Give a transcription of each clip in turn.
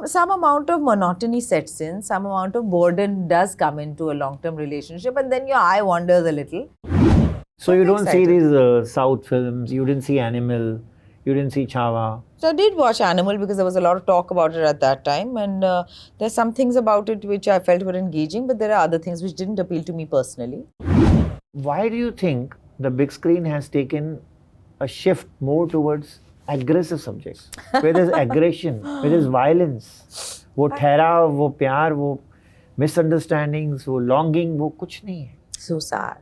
some amount of monotony sets in, some amount of boredom does come into a long-term relationship, and then your eye wanders a little. So you don't see these South films, you didn't see Animal, you didn't see Chava. So I did watch Animal because there was a lot of talk about it at that time, and there's some things about it which I felt were engaging, but there are other things which didn't appeal to me personally. Why do you think the big screen has taken a shift more towards aggressive subjects, where there's aggression, where there's violence? वो ठहराव, वो प्यार, वो misunderstandings, वो longing, वो कुछ नहीं है. So sad.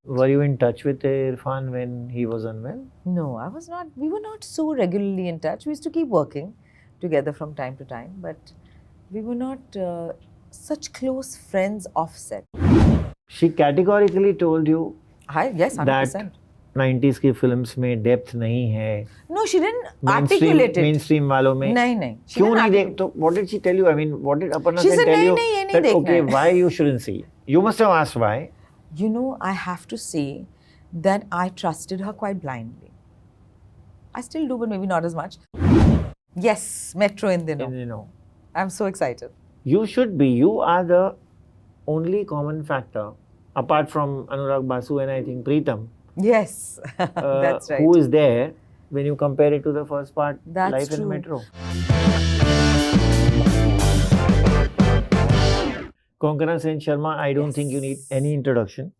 Were you in touch with Irrfan when he was unwell? No, I was not. We were not so regularly in touch. We used to keep working together from time to time, but we were not such close friends off set. She categorically told you Yes, 100%. that 90s की films में depth नहीं है. No, she didn't articulate it. Mainstream वालों में. नहीं. क्यों नहीं देख? तो what did she tell you? I mean, what did Aparna Sen tell you? That okay, why you shouldn't see? You must have asked why. You know, I have to say that I trusted her quite blindly. I still do, but maybe not as much. Yes, Metro In Dino. I'm so excited. You should be. You are the only common factor, apart from Anurag Basu and I think Preetham. Yes, that's right. Who is there when you compare it to the first part, That's Life true. in Metro. Konkona Sen Sharma, I don't think you need any introduction.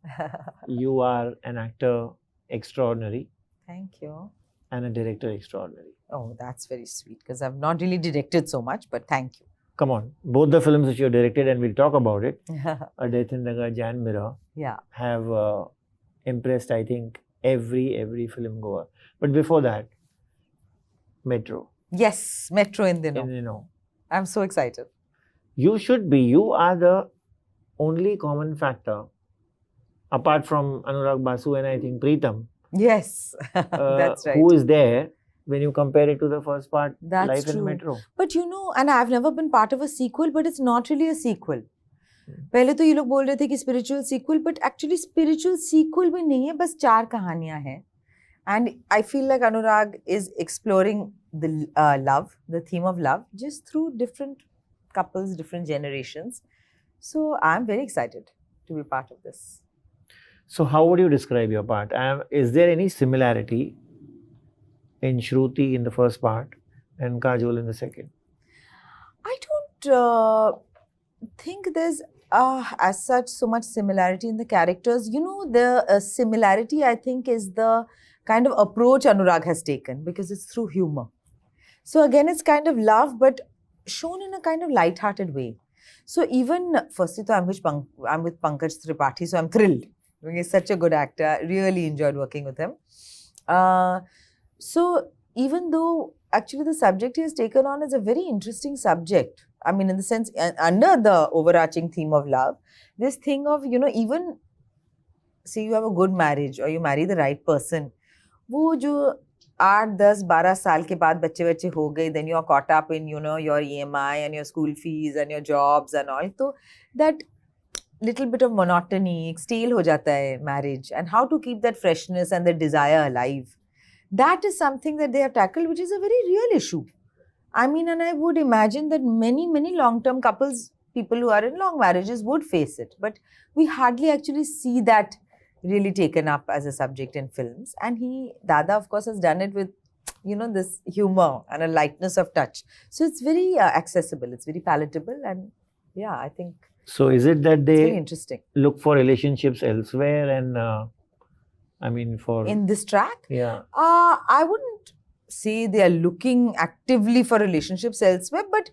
You are an actor extraordinary. Thank you. And a director extraordinary. Oh, that's very sweet because I've not really directed so much, but thank you. Come on, both the films which you directed, and we'll talk about it, A Death in the Gaj and Mirror, have impressed, I think, every film goer. But before that, Metro. Yes, Metro In Dino. I'm so excited. You should be. You are the only common factor, apart from Anurag Basu and I think Preetham. Yes, that's right. Who is there when you compare it to the first part, That's Life true. in Metro. But you know, and I've never been part of a sequel, but it's not really a sequel. पहले तो ये लोग बोल रहे थे कि spiritual sequel, but actually spiritual sequel भी नहीं है, बस 4 कहानियाँ हैं. And I feel like Anurag is exploring the love, the theme of love, just through different couples, different generations. So I'm very excited to be part of this. So how would you describe your part? Is there any similarity in Shruti in the first part and Kajol in the second? I don't think there's as such so much similarity in the characters. You know, the similarity I think is the kind of approach Anurag has taken because it's through humor. So again, it's kind of love, but shown in a kind of light-hearted way. So even, firstly, I'm with Pankaj Tripathi, so I'm thrilled. He's such a good actor. I really enjoyed working with him. So even though actually the subject he has taken on is a very interesting subject, I mean, in the sense, under the overarching theme of love, this thing of, you know, even, say you have a good marriage or you marry the right person, वो जो 8, 10, 12 साल के बाद बच्चे हो गए, then you are caught up in, you know, your EMI and your school fees and your jobs and all. So that little bit of monotony, stale हो जाता है marriage, and how to keep that freshness and the desire alive. That is something that they have tackled, which is a very real issue. I mean, and I would imagine that many long-term couples, people who are in long marriages would face it. But we hardly actually see that really taken up as a subject in films. And Dada, of course, has done it with, you know, this humor and a lightness of touch. So it's very accessible, it's very palatable, and yeah, I think. So is it that they very interesting. Look for relationships elsewhere and, I mean, for... In this track? Yeah. I wouldn't say they are looking actively for relationships elsewhere, but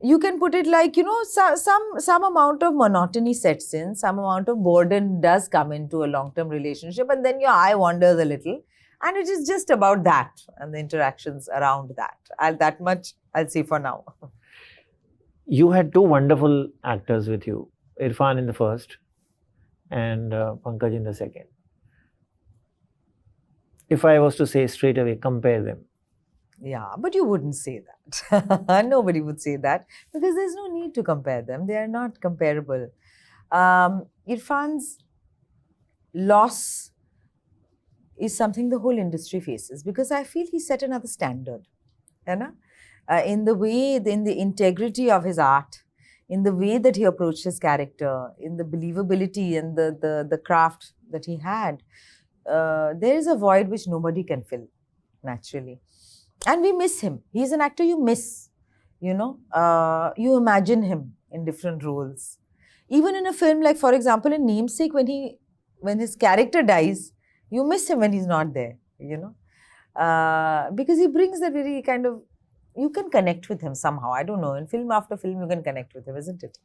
you can put it like, you know, some amount of monotony sets in, some amount of boredom does come into a long-term relationship, and then your eye wanders a little, and it is just about that and the interactions around that. That much I'll say for now. You had 2 wonderful actors with you, Irrfan in the first and Pankaj in the second. If I was to say straight away, compare them. Yeah, but you wouldn't say that. Nobody would say that because there's no need to compare them. They are not comparable. Irrfan's loss is something the whole industry faces because I feel he set another standard. in the way, in the integrity of his art, in the way that he approached his character, in the believability and the craft that he had. There is a void which nobody can fill, naturally. And we miss him. He's an actor you miss, you know. You imagine him in different roles. Even in a film like, for example, in Namesake, when his character dies, you miss him when he's not there, you know. Because he brings that very kind of, you can connect with him somehow. I don't know. In film after film, you can connect with him, isn't it?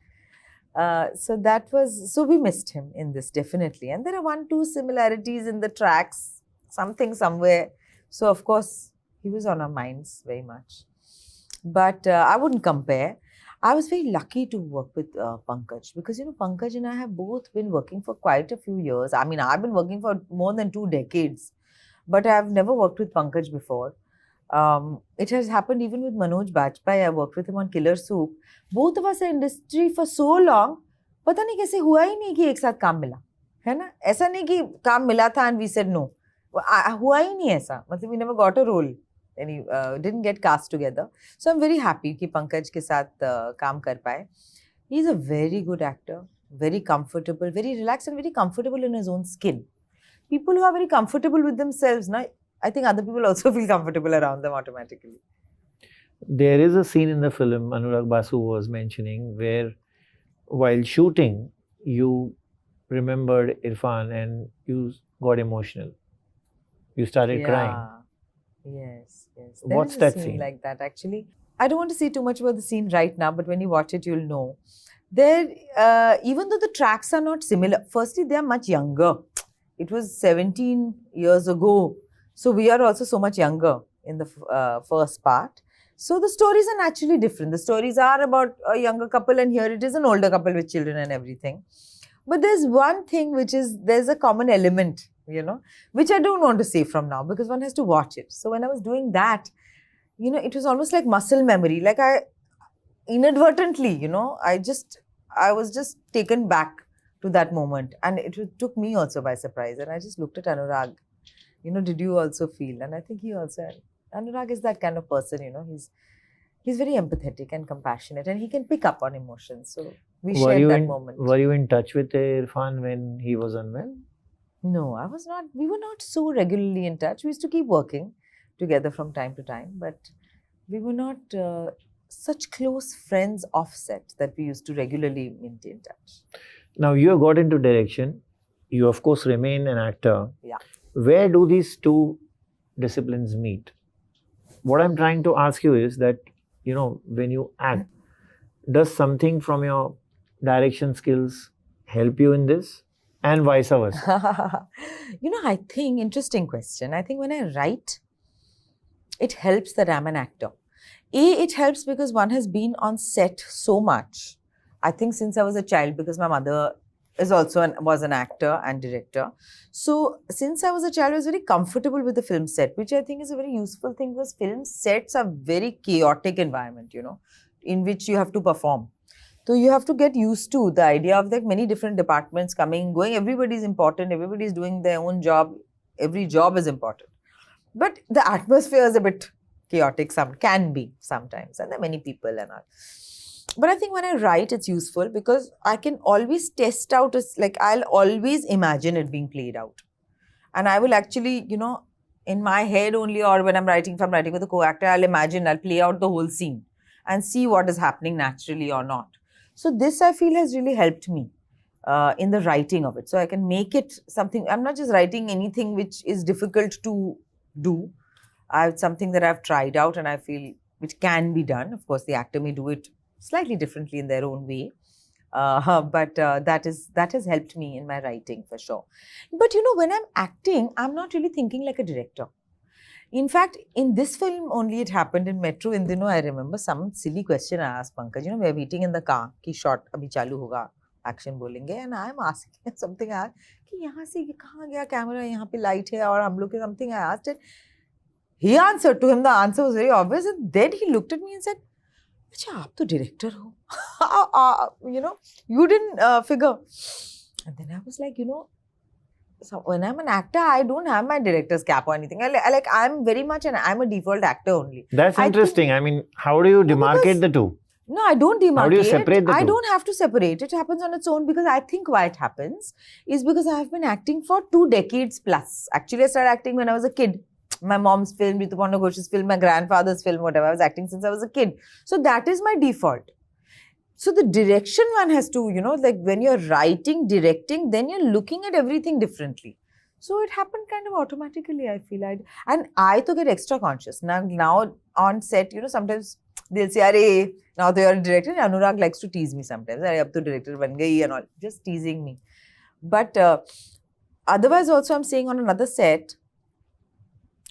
So we missed him in this, definitely. And there are 1-2 similarities in the tracks, something somewhere. So, of course, he was on our minds very much. But I wouldn't compare. I was very lucky to work with Pankaj, because, you know, Pankaj and I have both been working for quite a few years. I mean, I've been working for more than 2 decades, but I've never worked with Pankaj before. It has happened even with Manoj Bajpayee. I worked with him on Killer Soup. Both of us are in industry for so long, पता नहीं कैसे हुआ ही नहीं कि एक साथ काम मिला, है ना? ऐसा नहीं कि काम मिला था and we said no. हुआ ही नहीं ऐसा. मतलब we never got a role. And he didn't get cast together. So I'm very happy कि पंकज के साथ काम कर पाए. He's a very good actor, very comfortable, very relaxed and very comfortable in his own skin. People who are very comfortable with themselves, na, I think other people also feel comfortable around them automatically. There is a scene in the film Anurag Basu was mentioning where while shooting, you remembered Irrfan and you got emotional. You started crying. Yes, yes. What's There is that a scene scene? like that, actually. I don't want to say too much about the scene right now, but when you watch it, you'll know. There, even though the tracks are not similar, firstly, they are much younger. It was 17 years ago. So we are also so much younger in the first part. So the stories are naturally different. The stories are about a younger couple, and here it is an older couple with children and everything. But there's one thing which is, there's a common element, you know, which I don't want to say from now because one has to watch it. So when I was doing that, you know, it was almost like muscle memory. Like I inadvertently, you know, I was just taken back to that moment. And it took me also by surprise. And I just looked at Anurag, you know, did you also feel? And I think he also, Anurag is that kind of person, you know, he's very empathetic and compassionate and he can pick up on emotions. So we shared that moment. Were you in touch with Irrfan when he was unwell? No, I was not. We were not so regularly in touch. We used to keep working together from time to time, but we were not such close friends offset that we used to regularly maintain touch. Now you have got into direction. You of course remain an actor. Yeah. Where do these two disciplines meet? What I'm trying to ask you is that, you know, when you act, does something from your direction skills help you in this and vice versa? You know, I think, interesting question. I think when I write, it helps that I'm an actor. It helps because one has been on set so much. I think since I was a child, because my mother is also was an actor and director. So since I was a child, I was very comfortable with the film set, which I think is a very useful thing because film sets are very chaotic environment, you know, in which you have to perform. So you have to get used to the idea of like many different departments coming, going. Everybody is important. Everybody is doing their own job. Every job is important. But the atmosphere is a bit chaotic. Can be sometimes, and there are many people and all. But I think when I write, it's useful because I can always test out. Like I'll always imagine it being played out, and I will actually, you know, in my head only, or when I'm writing, if I'm writing with a co-actor, I'll play out the whole scene and see what is happening naturally or not. So this I feel has really helped me in the writing of it. So I can make it something. I'm not just writing anything which is difficult to do. It's something that I've tried out and I feel which can be done. Of course, the actor may do it slightly differently in their own way. But that has helped me in my writing for sure. But you know, when I'm acting, I'm not really thinking like a director. In fact, in this film only it happened in Metro In Dino. I remember some silly question I asked Pankaj. You know, we are waiting in the car. Ki shot abhi chalu hoga. Action bolenge. And I am asking something. Ki yahan se kahan gaya camera? Yahan pe light hai aur hum log ke something. I asked it. He answered to him. The answer was very obvious. And then he looked at me and said, "Acha, aap to director ho." You know, you didn't figure. And then I was like, you know, So when I'm an actor, I don't have my director's cap or anything. I'm very much I'm a default actor only. That's I interesting. I mean, how do you No, demarcate because- the two? No, I don't demarcate. How do you separate the I two? don't have to separate. It happens on its own because I think why it happens is because I have been acting for 2 decades plus. Actually, I started acting when I was a kid. My mom's film, Rituparna Ghosh's film, my grandfather's film, whatever. I was acting since I was a kid. So that is my default. So the direction one has to, like when you're writing, directing, then you're looking at everything differently. So it happened kind of automatically, I feel. And I to get extra conscious. Now on set, sometimes they'll say, "Arey, now they are a director." Anurag likes to tease me sometimes. "Arey, ab to director ban gayi," and all. Just teasing me. But otherwise also I'm saying on another set,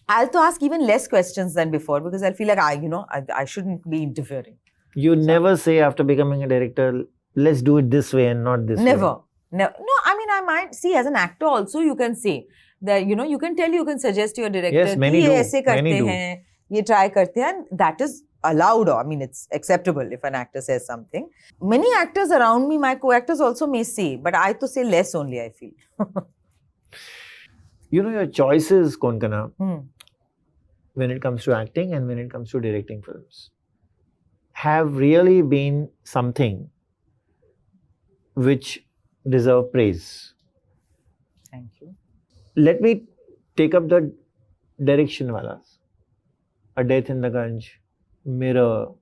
I'll to ask even less questions than before because I'll feel like I shouldn't be interfering. You never say after becoming a director, let's do it this way and not this way. Never. No, I mean, I might see as an actor also you can say that, you can tell, you can suggest to your director, Yes, many "Ye do. aise karte Many do. hain, ye try karte hain," and that is allowed. I mean, it's acceptable if an actor says something. Many actors around me, my co-actors also may say, but I to say less only, I feel. Your choices, Konkana, Hmm. when it comes to acting and when it comes to directing films, have really been something which deserve praise. Thank you. Let me take up the direction walas. A Death in the Gunj, Mirror.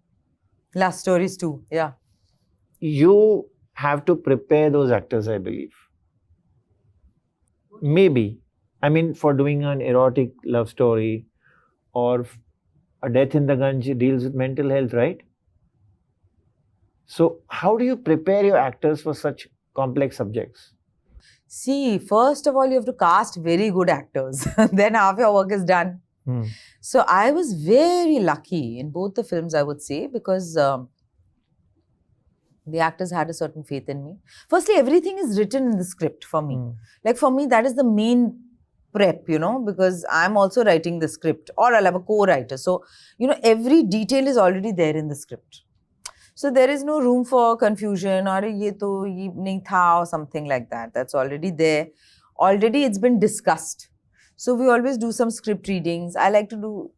Last stories too, yeah. You have to prepare those actors, I believe. Maybe. I mean, for doing an erotic love story or A Death in the Gunj deals with mental health, right? So, how do you prepare your actors for such complex subjects? See, first of all, you have to cast very good actors. Then half your work is done. Hmm. So I was very lucky in both the films, I would say, because the actors had a certain faith in me. Firstly, everything is written in the script for me. Hmm. Like for me, that is the main prep, because I'm also writing the script or I'll have a co-writer. So, every detail is already there in the script. So there is no room for confusion or ye nahi tha or something like that. That's already there. Already it's been discussed. So we always do some script readings. I like to do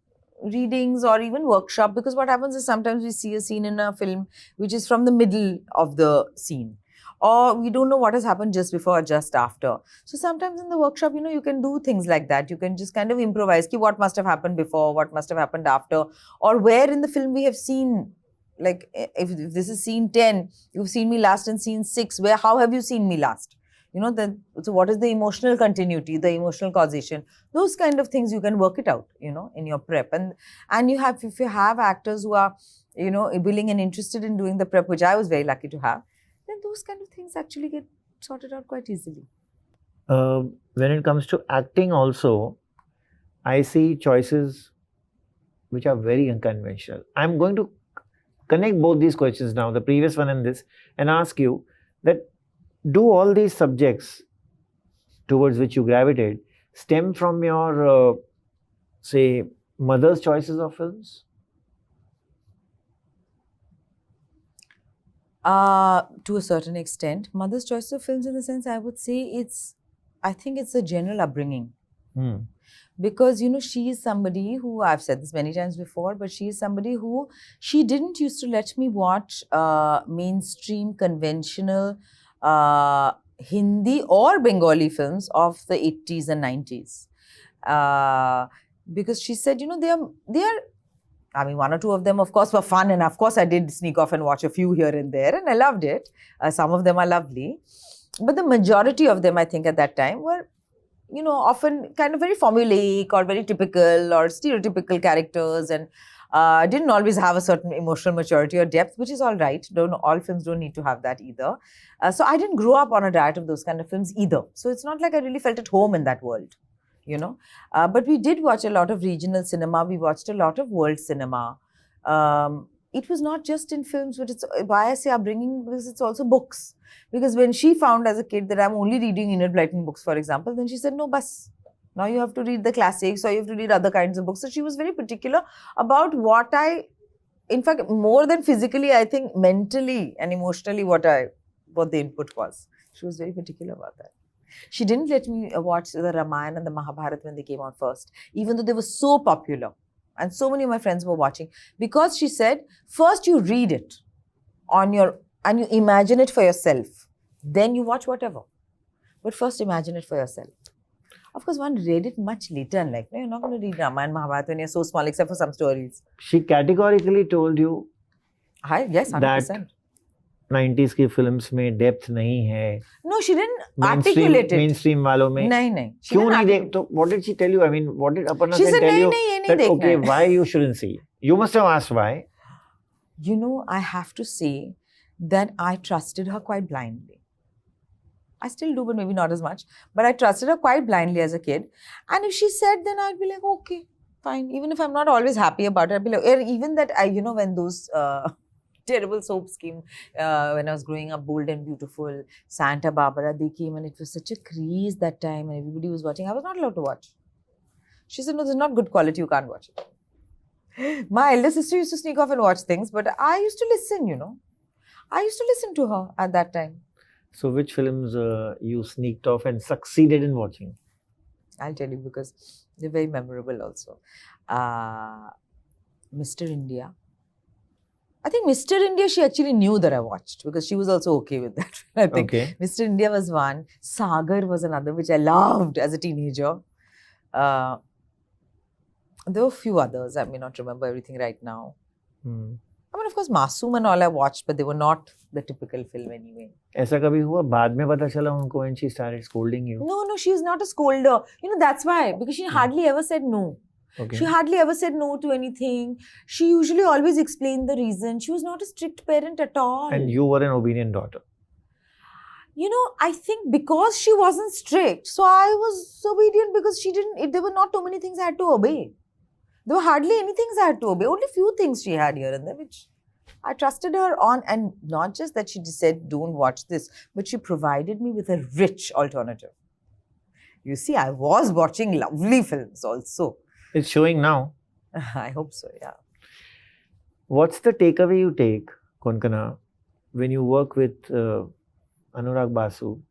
readings or even workshop because what happens is sometimes we see a scene in a film which is from the middle of the scene. Or we don't know what has happened just before or just after. So sometimes in the workshop, you can do things like that. You can just kind of improvise ki what must have happened before, what must have happened after, or where in the film we have seen. Like if this is scene 10, you've seen me last in scene 6, how have you seen me last? So what is the emotional continuity, the emotional causation? Those kind of things you can work it out, in your prep. And if you have actors who are, willing and interested in doing the prep, which I was very lucky to have, then those kind of things actually get sorted out quite easily. When it comes to acting also, I see choices which are very unconventional. I'm going to connect both these questions now, the previous one and this, and ask you that do all these subjects towards which you gravitate stem from your, say, mother's choices of films? To a certain extent. Mother's choice of films in the sense, I would say I think it's a general upbringing. Hmm. Because, she is somebody who, I've said this many times before, but she is somebody who, she didn't used to let me watch mainstream, conventional Hindi or Bengali films of the 80s and 90s. Because she said, they are, I mean, one or two of them, of course, were fun. And of course, I did sneak off and watch a few here and there. And I loved it. Some of them are lovely. But the majority of them, I think, at that time were, often kind of very formulaic or very typical or stereotypical characters and didn't always have a certain emotional maturity or depth, which is all right. All films don't need to have that either. So I didn't grow up on a diet of those kind of films either. So it's not like I really felt at home in that world, But we did watch a lot of regional cinema. We watched a lot of world cinema. It was not just in films, but it's why I say upbringing, because it's also books. Because when she found as a kid that I'm only reading Enid Blyton books, for example, then she said, no, bus. Now you have to read the classics or you have to read other kinds of books. So she was very particular about in fact, more than physically, I think mentally and emotionally what the input was. She was very particular about that. She didn't let me watch the Ramayana and the Mahabharata when they came out first, even though they were so popular. And so many of my friends were watching. Because she said, first you read it and you imagine it for yourself. Then you watch whatever. But first imagine it for yourself. Of course, one read it much later in life. No, you're not going to read Ramayana, Mahabharata when you're so small, except for some stories. She categorically told you Yes, 100%. that 90s की films में depth नहीं है. No, she didn't articulate it. Mainstream वालों में. नहीं. क्यों नहीं देख? तो what did she tell you? I mean, what did Aparna She Sen said, tell you? नहीं That देखना okay, है. why you shouldn't see? You must have asked why. You know, I have to say that I trusted her quite blindly. I still do, but maybe not as much. But I trusted her quite blindly as a kid. And if she said, then I'd be like, okay, fine. Even if I'm not always happy about it, I'd be like, even that, when those terrible soaps came, when I was growing up, Bold and Beautiful, Santa Barbara, they came and it was such a craze that time and everybody was watching. I was not allowed to watch. She said, no, this is not good quality, you can't watch it. My elder sister used to sneak off and watch things, but I used to listen, I used to listen to her at that time. So which films you sneaked off and succeeded in watching? I'll tell you because they're very memorable also. Mr. India. I think Mr. India, she actually knew that I watched because she was also okay with that. I think Mr. India was one. Sagar was another, which I loved as a teenager. There were a few others. I may not remember everything right now. I mean, of course, Masoom and all I watched, but they were not the typical film anyway. ऐसा कभी हुआ बाद में पता चला उनको when she started scolding you? No, she's not a scolder. That's why. Because she hardly ever said no. Okay. She hardly ever said no to anything. She usually always explained the reason. She was not a strict parent at all. And you were an obedient daughter. I think because she wasn't strict, so I was obedient because she didn't, there were not too many things I had to obey. There were hardly any things I had to obey. Only few things she had here and there, which I trusted her on. And not just that she just said, don't watch this, but she provided me with a rich alternative. You see, I was watching lovely films also. It's showing now. I hope so, yeah. What's the takeaway you take, Konkona, when you work with Anurag Basu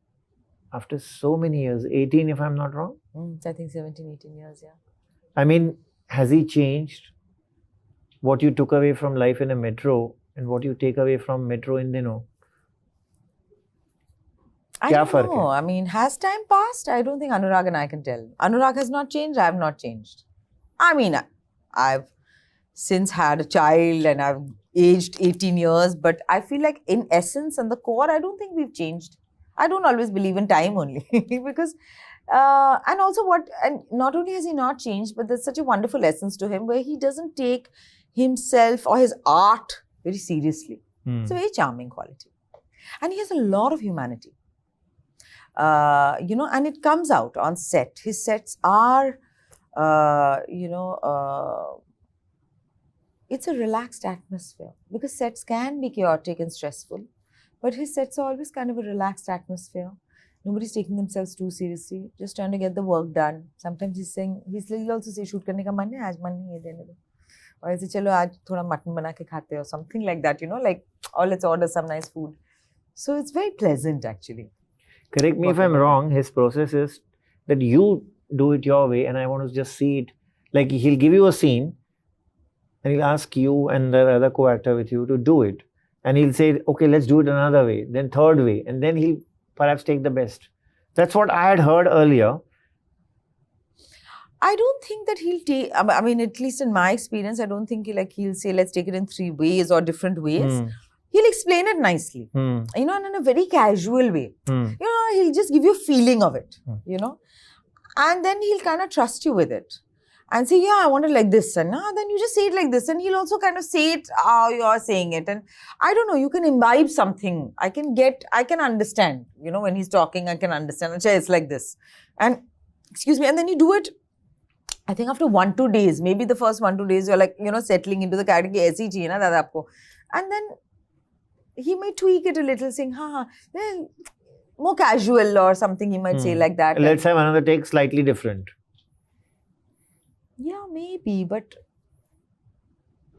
after so many years, 18 if I'm not wrong? I think 17, 18 years, yeah. I mean, has he changed what you took away from life in a metro and what you take away from Metro In Dino? I don't know. I mean, has time passed? I don't think Anurag and I can tell. Anurag has not changed. I have not changed. I mean, I've since had a child and I've aged 18 years, but I feel like in essence and the core, I don't think we've changed. I don't always believe in time only because, and also and not only has he not changed, but there's such a wonderful essence to him where he doesn't take himself or his art very seriously. It's a very charming quality. And he has a lot of humanity. And it comes out on set. His sets are, it's a relaxed atmosphere because sets can be chaotic and stressful, but his sets are always kind of a relaxed atmosphere. Nobody's taking themselves too seriously, just trying to get the work done. Sometimes he'll also say, shoot karne ka man hai, aaj man nahi hai, dene do. Or he'll say, chalo, aaj thoda mutton bana ke khate or something like that, or let's order some nice food. So it's very pleasant actually. Correct me if I'm wrong, his process is that you do it your way and I want to just see it. Like he'll give you a scene and he'll ask you and the other co-actor with you to do it. And he'll say, okay, let's do it another way, then third way. And then he'll perhaps take the best. That's what I had heard earlier. I don't think that he'll take, I mean, at least in my experience, I don't think he'll say, let's take it in 3 ways or different ways. He'll explain it nicely, and in a very casual way. He'll just give you a feeling of it, and then he'll kind of trust you with it and say, yeah, I want it like this. And then you just say it like this. And he'll also kind of say it how you're saying it. And I don't know, you can imbibe something. I can understand, when he's talking, I can understand. It's like this. And, excuse me, and then you do it. I think after 1-2 days, maybe the first 1-2 days, you're like, settling into the character, aisi chahiye na dada aapko. And then he may tweak it a little, saying, more casual or something he might say like that. Let's have another take slightly different. Yeah, maybe, but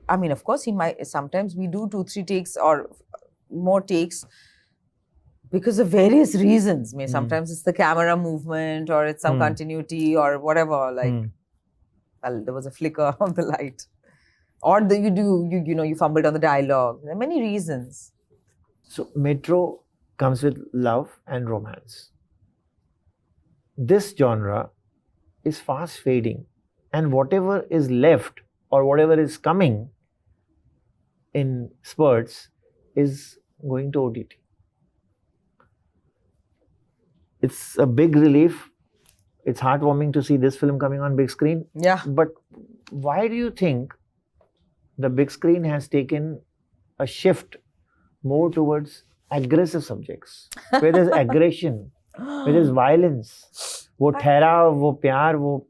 I mean, of course, he might, sometimes we do 2-3 takes or more takes because of various reasons. Maybe sometimes it's the camera movement, or it's some continuity, or whatever. Like, well, there was a flicker of the light, or you fumbled on the dialogue. There are many reasons. So Metro comes with love and romance. This genre is fast fading, and whatever is left or whatever is coming in spurts is going to OTT. It's a big relief. It's heartwarming to see this film coming on big screen. Yeah. But why do you think the big screen has taken a shift more towards aggressive subjects, where there's aggression, where there's violence? वो ठहराव, वो प्यार, वो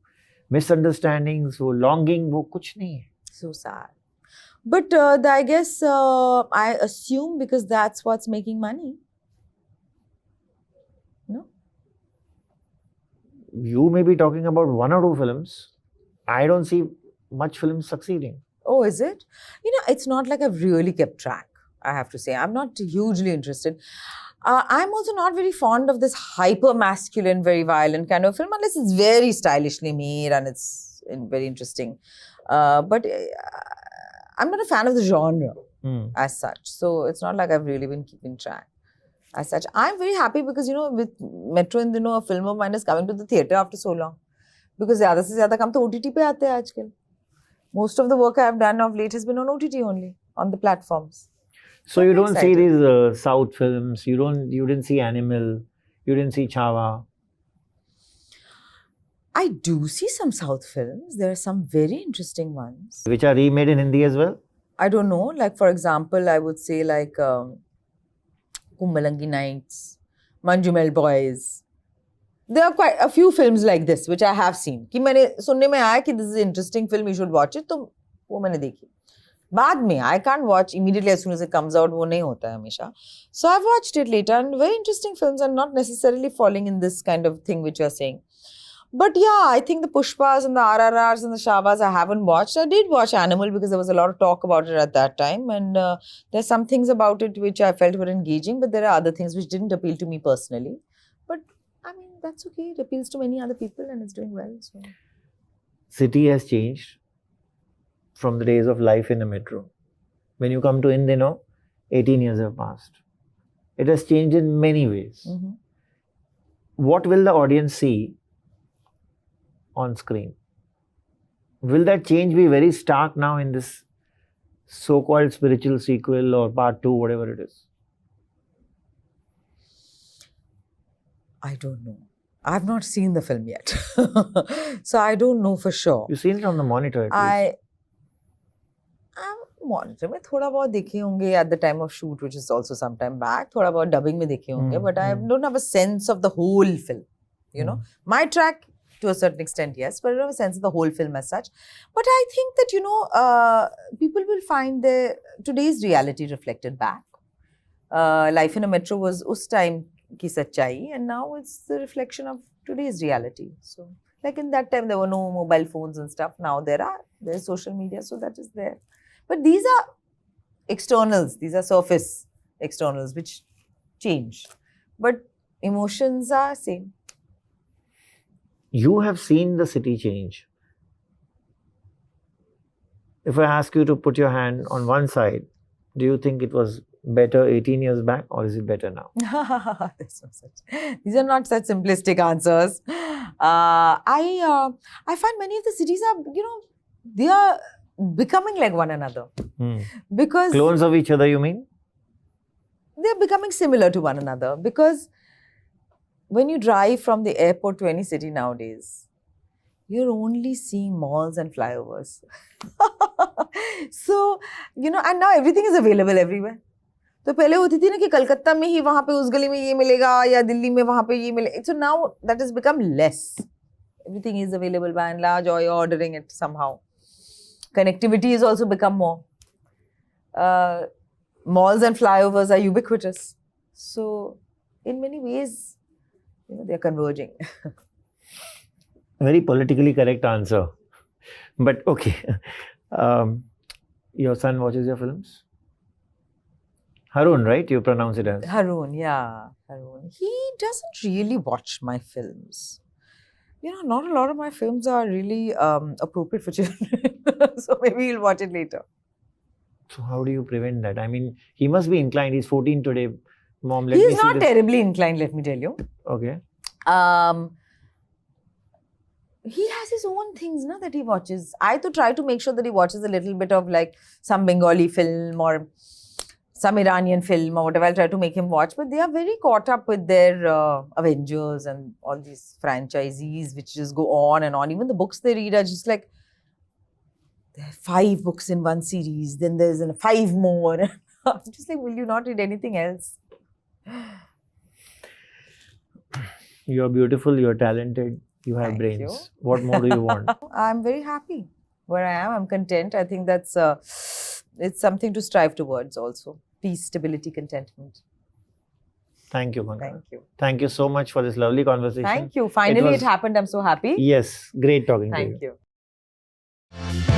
misunderstandings, वो longing, वो कुछ नहीं है. So sad. But I guess I assume because that's what's making money. No? You may be talking about one or two films. I don't see much films succeeding. Oh, is it? It's not like I've really kept track, I have to say. I'm not hugely interested. I'm also not very fond of this hyper-masculine, very violent kind of film, unless it's very stylishly made and it's very interesting. But I'm not a fan of the genre as such. So it's not like I've really been keeping track as such. I'm very happy because, with Metro In Dino, a film of mine is coming to the theatre after so long. Because zyada se zyada kam to OTT pe aate hai aajkal. Most of the work I've done of late has been on OTT only, on the platforms. So you don't see these South films, you didn't see Animal, you didn't see Chava. I do see some South films. There are some very interesting ones. Which are remade in Hindi as well? I don't know. Like, for example, I would say like Kumbalangi Nights, Manjumel Boys. There are quite a few films like this which I have seen. कि मैंने सुनने में आया कि this is an interesting film, you should watch it. तो वो मैंने देखी. बाद में, I can't watch immediately as soon as it comes out. वो नहीं होता है हमेशा. So I've watched it later, and very interesting films are not necessarily falling in this kind of thing which you're saying. But yeah, I think the Pushpas and the RRRs and the Shavas I haven't watched. I did watch Animal because there was a lot of talk about it at that time, and there's some things about it which I felt were engaging, but there are other things which didn't appeal to me personally. But I mean, that's okay. It appeals to many other people and it's doing well. So. City has changed from the days of life in a metro. When you come to In Dino, 18 years have passed. It has changed in many ways. What will the audience see on screen? Will that change be very stark now in this so-called spiritual sequel or part 2, whatever it is? I don't know. I've not seen the film yet. So I don't know for sure. You've seen it on the monitor at least. Monitor में थोड़ा बहुत देखे होंगे at the time of shoot, which is also some time back. थोड़ा बहुत dubbing में देखे होंगे, but I don't have a sense of the whole film. My track to a certain extent, yes, but I don't have a sense of the whole film as such. But I think that people will find today's reality reflected back. Life in a metro was us time ki sachai, and now it's the reflection of today's reality. So, like in that time, there were no mobile phones and stuff. Now there's social media, so that is there. But these are externals, these are surface externals which change. But emotions are same. You have seen the city change. If I ask you to put your hand on one side, do you think it was better 18 years back or is it better now? These are not such simplistic answers. I find many of the cities are, they are becoming like one another. Because clones of each other, you mean? They're becoming similar to one another because when you drive from the airport to any city nowadays, you're only seeing malls and flyovers. So, and now everything is available everywhere. तो पहले होती थी ना कि कलकत्ता में ही वहाँ पे उस गली में ये मिलेगा या दिल्ली में वहाँ पे ये मिलेगा. So now that has become less. Everything is available by and large, or you're ordering it somehow. Connectivity has also become more. Malls and flyovers are ubiquitous. So, in many ways, they're converging. Very politically correct answer. But okay. Your son watches your films? Harun, right? You pronounce it as? Harun, yeah. He doesn't really watch my films. Not a lot of my films are really appropriate for children. So maybe he'll watch it later. So how do you prevent that? I mean, he must be inclined. He's 14 today. Mom, let me He's see not this. terribly inclined, let me tell you. Okay. He has his own things that he watches. I try to make sure that he watches a little bit of like some Bengali film or some Iranian film or whatever. I'll try to make him watch. But they are very caught up with their Avengers and all these franchises which just go on and on. Even the books they read are just like, there are 5 books in one series, then there's 5 more. I'm just like, will you not read anything else? You're beautiful, you're talented, you have Thank brains. you. What more do you want? I'm very happy where I am. I'm content. I think that's it's something to strive towards also. Peace, stability, contentment. Thank you, Pankaj. Thank you. Thank you so much for this lovely conversation. Thank you. Finally, it was- happened. I'm so happy. Yes, great talking to you. Thank you.